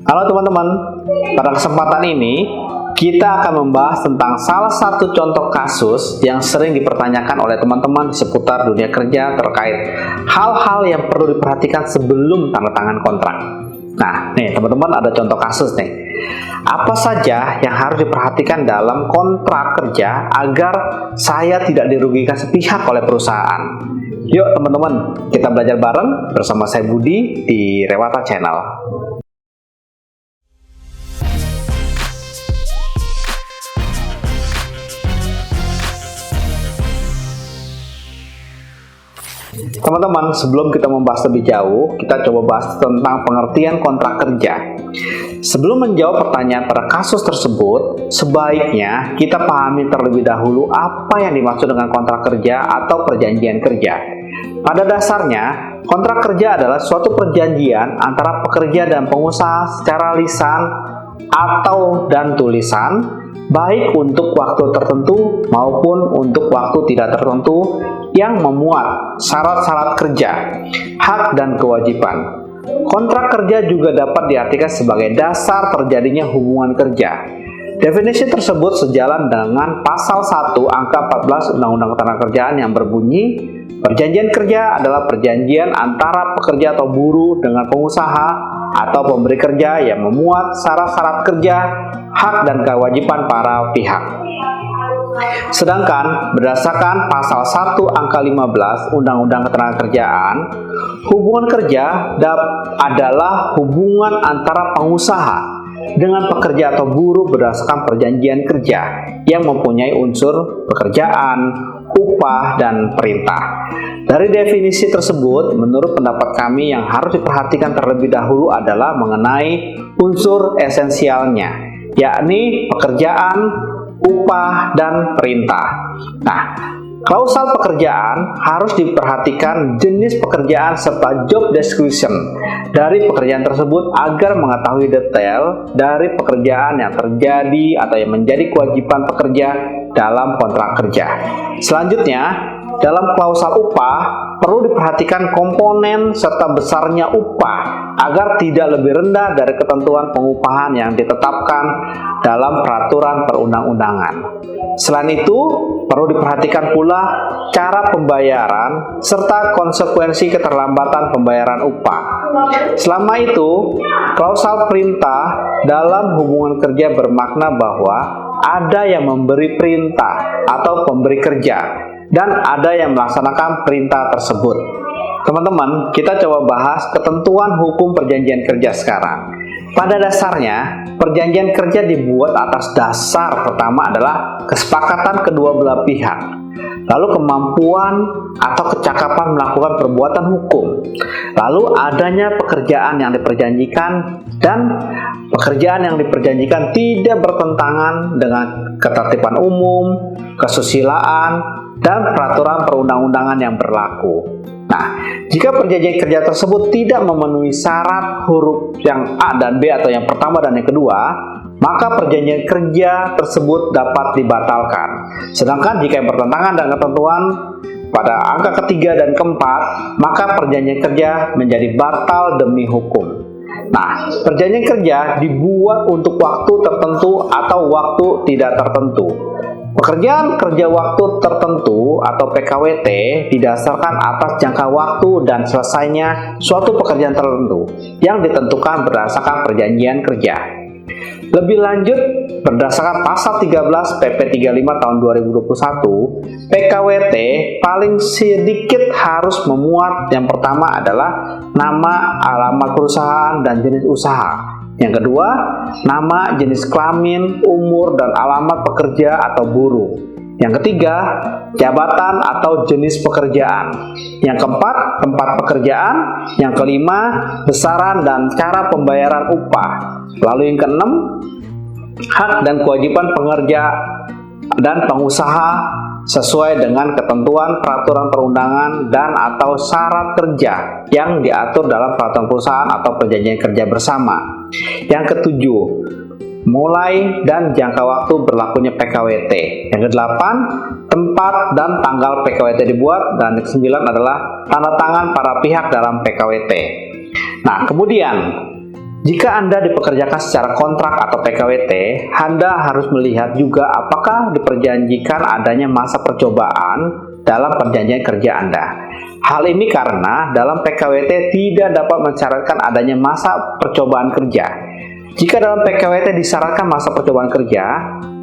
Halo teman-teman, pada kesempatan ini kita akan membahas tentang salah satu contoh kasus yang sering dipertanyakan oleh teman-teman seputar dunia kerja terkait hal-hal yang perlu diperhatikan sebelum tanda tangan kontrak. Nah, nih teman-teman ada contoh kasus nih. Apa saja yang harus diperhatikan dalam kontrak kerja agar saya tidak dirugikan sepihak oleh perusahaan? Yuk teman-teman, kita belajar bareng bersama saya Budi di Rewata Channel. Teman-teman, sebelum kita membahas lebih jauh, kita coba bahas tentang pengertian kontrak kerja. Sebelum menjawab pertanyaan pada kasus tersebut, sebaiknya kita pahami terlebih dahulu apa yang dimaksud dengan kontrak kerja atau perjanjian kerja. Pada dasarnya, kontrak kerja adalah suatu perjanjian antara pekerja dan pengusaha secara lisan dan tulisan, baik untuk waktu tertentu maupun untuk waktu tidak tertentu, yang memuat syarat-syarat kerja, hak dan kewajiban. Kontrak kerja juga dapat diartikan sebagai dasar terjadinya hubungan kerja. Definisi tersebut sejalan dengan pasal 1 angka 14 Undang-Undang Ketenagakerjaan yang berbunyi, perjanjian kerja adalah perjanjian antara pekerja atau buruh dengan pengusaha atau pemberi kerja yang memuat syarat-syarat kerja, hak dan kewajiban para pihak. Sedangkan berdasarkan pasal 1 angka 15 Undang-Undang Ketenagakerjaan, hubungan kerja adalah hubungan antara pengusaha dengan pekerja atau buruh berdasarkan perjanjian kerja yang mempunyai unsur pekerjaan, upah, dan perintah. Dari definisi tersebut, menurut pendapat kami yang harus diperhatikan terlebih dahulu adalah mengenai unsur esensialnya, yakni pekerjaan, upah, dan perintah. Nah, klausal pekerjaan harus diperhatikan jenis pekerjaan serta job description dari pekerjaan tersebut agar mengetahui detail dari pekerjaan yang terjadi atau yang menjadi kewajiban pekerja dalam kontrak kerja. Selanjutnya, dalam klausal upah perlu diperhatikan komponen serta besarnya upah agar tidak lebih rendah dari ketentuan pengupahan yang ditetapkan dalam peraturan perundang-undangan. Selain itu, perlu diperhatikan pula cara pembayaran serta konsekuensi keterlambatan pembayaran upah. Selama itu, klausal perintah dalam hubungan kerja bermakna bahwa ada yang memberi perintah atau pemberi kerja dan ada yang melaksanakan perintah tersebut. Teman-teman, kita coba bahas ketentuan hukum perjanjian kerja sekarang. Pada dasarnya, perjanjian kerja dibuat atas dasar pertama adalah kesepakatan kedua belah pihak, lalu kemampuan atau kecakapan melakukan perbuatan hukum, lalu adanya pekerjaan yang diperjanjikan, dan pekerjaan yang diperjanjikan tidak bertentangan dengan ketertiban umum, kesusilaan, dan peraturan perundang-undangan yang berlaku. Nah, jika perjanjian kerja tersebut tidak memenuhi syarat huruf yang A dan B atau yang pertama dan yang kedua, maka perjanjian kerja tersebut dapat dibatalkan. Sedangkan jika yang bertentangan dengan ketentuan pada angka ketiga dan keempat, maka perjanjian kerja menjadi batal demi hukum. Nah, perjanjian kerja dibuat untuk waktu tertentu atau waktu tidak tertentu. Pekerjaan kerja waktu tertentu atau PKWT didasarkan atas jangka waktu dan selesainya suatu pekerjaan tertentu yang ditentukan berdasarkan perjanjian kerja. Lebih lanjut, berdasarkan pasal 13 PP 35 tahun 2021, PKWT paling sedikit harus memuat yang pertama adalah nama, alamat perusahaan, dan jenis usaha. Yang kedua, nama, jenis kelamin, umur, dan alamat pekerja atau buruh. Yang ketiga, jabatan atau jenis pekerjaan. Yang keempat, tempat pekerjaan. Yang kelima, besaran dan cara pembayaran upah. Lalu yang keenam, hak dan kewajiban pekerja dan pengusaha sesuai dengan ketentuan peraturan perundangan dan atau syarat kerja yang diatur dalam peraturan perusahaan atau perjanjian kerja bersama. Yang ketujuh, mulai dan jangka waktu berlakunya PKWT. Yang kedelapan, tempat dan tanggal PKWT dibuat. Dan yang kesembilan adalah tanda tangan para pihak dalam PKWT. Nah, kemudian Jika Anda dipekerjakan secara kontrak atau PKWT, Anda harus melihat juga apakah diperjanjikan adanya masa percobaan dalam perjanjian kerja Anda. Hal ini karena dalam PKWT tidak dapat mensyaratkan adanya masa percobaan kerja. Jika dalam PKWT disyaratkan masa percobaan kerja,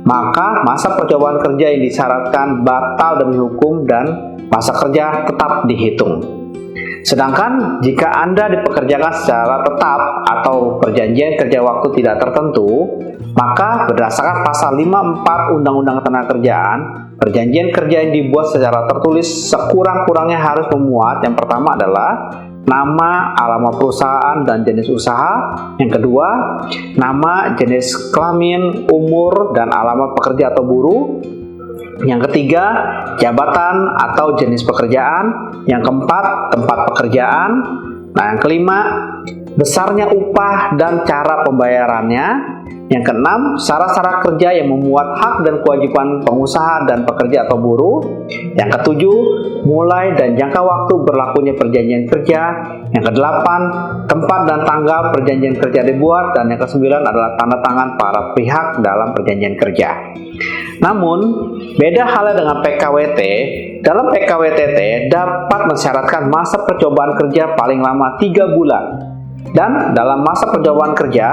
maka masa percobaan kerja yang disyaratkan batal demi hukum dan masa kerja tetap dihitung. Sedangkan jika Anda dipekerjakan secara tetap atau perjanjian kerja waktu tidak tertentu, maka berdasarkan pasal 54 Undang-Undang Ketenagakerjaan, perjanjian kerja yang dibuat secara tertulis sekurang-kurangnya harus memuat yang pertama adalah nama, alamat perusahaan, dan jenis usaha. Yang kedua, nama, jenis kelamin, umur, dan alamat pekerja atau buruh. Yang ketiga, jabatan atau jenis pekerjaan. Yang keempat, tempat pekerjaan. Nah, yang kelima, besarnya upah dan cara pembayarannya. Yang keenam, syarat-syarat kerja yang memuat hak dan kewajiban pengusaha dan pekerja atau buruh. Yang ketujuh, mulai dan jangka waktu berlakunya perjanjian kerja. Yang kedelapan, tempat dan tanggal perjanjian kerja dibuat. Dan yang kesembilan adalah tanda tangan para pihak dalam perjanjian kerja. Namun, beda halnya dengan PKWT. Dalam PKWTT dapat mensyaratkan masa percobaan kerja paling lama 3 bulan. Dan dalam masa percobaan kerja,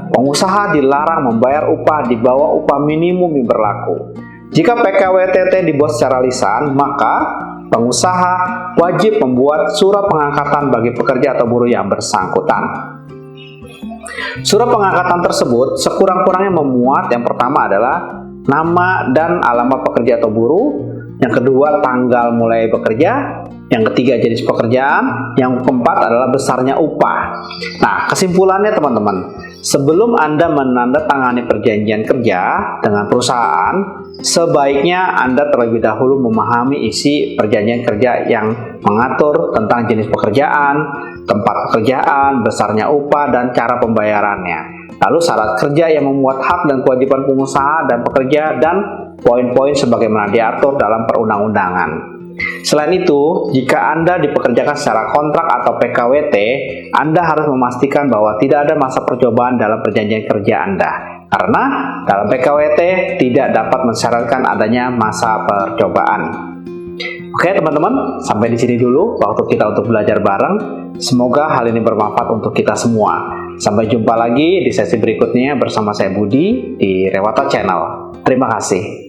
pengusaha dilarang membayar upah di bawah upah minimum yang berlaku. Jika PKWTT dibuat secara lisan, maka pengusaha wajib membuat surat pengangkatan bagi pekerja atau buruh yang bersangkutan. Surat pengangkatan tersebut sekurang-kurangnya memuat yang pertama adalah nama dan alamat pekerja atau buruh, yang kedua tanggal mulai bekerja, yang ketiga jenis pekerjaan, yang keempat adalah besarnya upah. Nah, kesimpulannya teman-teman, sebelum Anda menandatangani perjanjian kerja dengan perusahaan, sebaiknya Anda terlebih dahulu memahami isi perjanjian kerja yang mengatur tentang jenis pekerjaan, tempat pekerjaan, besarnya upah, dan cara pembayarannya. Lalu syarat kerja yang memuat hak dan kewajiban pengusaha dan pekerja, dan poin-poin sebagaimana diatur dalam perundang-undangan. Selain itu, jika Anda dipekerjakan secara kontrak atau PKWT, Anda harus memastikan bahwa tidak ada masa percobaan dalam perjanjian kerja Anda. Karena dalam PKWT tidak dapat mensyaratkan adanya masa percobaan. Oke teman-teman, sampai di sini dulu waktu kita untuk belajar bareng. Semoga hal ini bermanfaat untuk kita semua. Sampai jumpa lagi di sesi berikutnya bersama saya Budi di Rewata Channel. Terima kasih.